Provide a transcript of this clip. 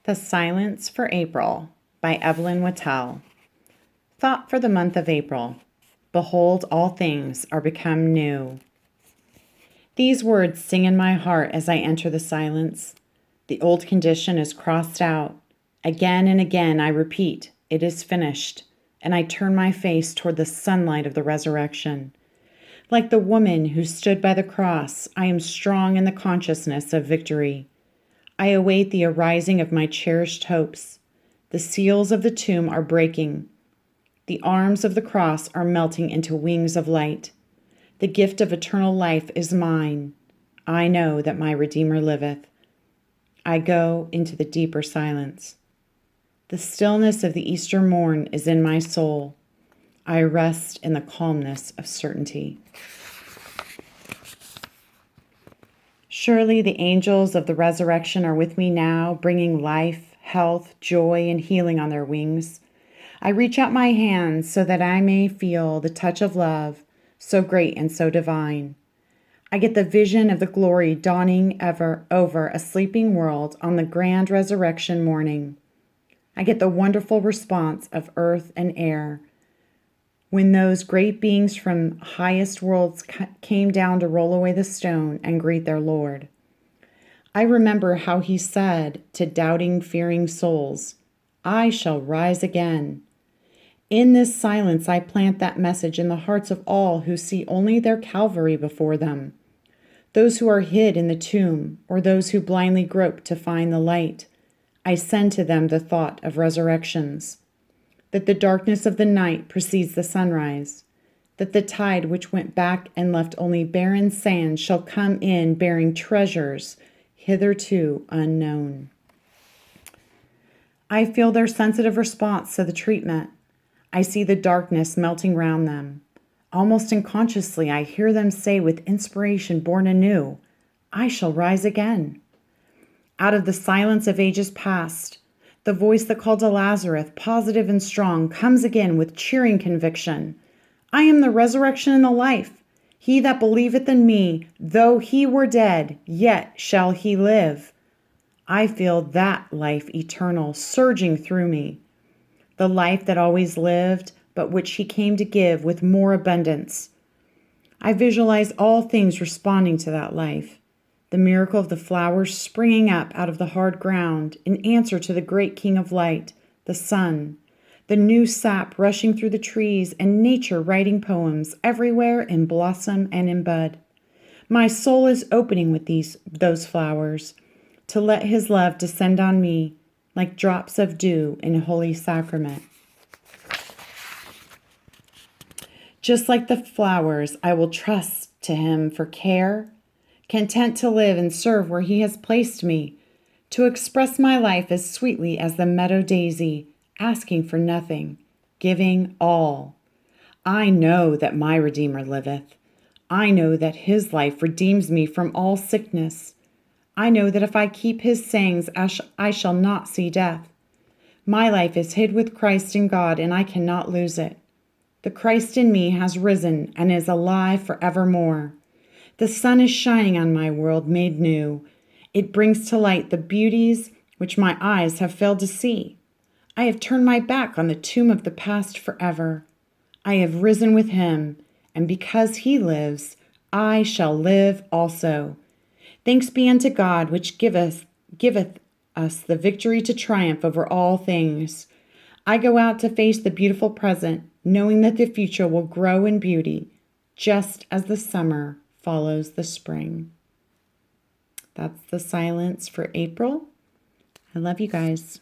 The Silence for April by Evelyn Whitell. Thought for the month of April. Behold, all things are become new. These words sing in my heart as I enter the silence. The old condition is crossed out. Again and again I repeat, it is finished, and I turn my face toward the sunlight of the resurrection. Like the woman who stood by the cross, I am strong in the consciousness of victory. I await the arising of my cherished hopes. The seals of the tomb are breaking. The arms of the cross are melting into wings of light. The gift of eternal life is mine. I know that my Redeemer liveth. I go into the deeper silence. The stillness of the Easter morn is in my soul. I rest in the calmness of certainty. Surely the angels of the resurrection are with me now, bringing life, health, joy, and healing on their wings. I reach out my hands so that I may feel the touch of love, so great and so divine. I get the vision of the glory dawning ever over a sleeping world on the grand resurrection morning. I get the wonderful response of earth and air when those great beings from highest worlds came down to roll away the stone and greet their Lord. I remember how he said to doubting, fearing souls, I shall rise again. In this silence, I plant that message in the hearts of all who see only their Calvary before them, those who are hid in the tomb, or those who blindly grope to find the light. I send to them the thought of resurrections, that the darkness of the night precedes the sunrise, that the tide which went back and left only barren sand shall come in bearing treasures hitherto unknown. I feel their sensitive response to the treatment. I see the darkness melting round them. Almost unconsciously, I hear them say with inspiration born anew, I shall rise again. Out of the silence of ages past, the voice that called to Lazarus, positive and strong, comes again with cheering conviction. I am the resurrection and the life. He that believeth in me, though he were dead, yet shall he live. I feel that life eternal surging through me, the life that always lived, but which he came to give with more abundance. I visualize all things responding to that life. The miracle of the flowers springing up out of the hard ground in answer to the great King of light, the sun, the new sap rushing through the trees, and nature writing poems everywhere in blossom and in bud. My soul is opening with those flowers to let his love descend on me like drops of dew in holy sacrament. Just like the flowers, I will trust to him for care, content to live and serve where he has placed me, to express my life as sweetly as the meadow daisy, asking for nothing, giving all. I know that my Redeemer liveth. I know that his life redeems me from all sickness. I know that if I keep his sayings, I shall not see death. My life is hid with Christ in God, and I cannot lose it. The Christ in me has risen and is alive forevermore. The sun is shining on my world made new. It brings to light the beauties which my eyes have failed to see. I have turned my back on the tomb of the past forever. I have risen with him, and because he lives, I shall live also. Thanks be unto God, which giveth us the victory to triumph over all things. I go out to face the beautiful present, knowing that the future will grow in beauty, just as the summer follows the spring. That's the silence for April. I love you guys.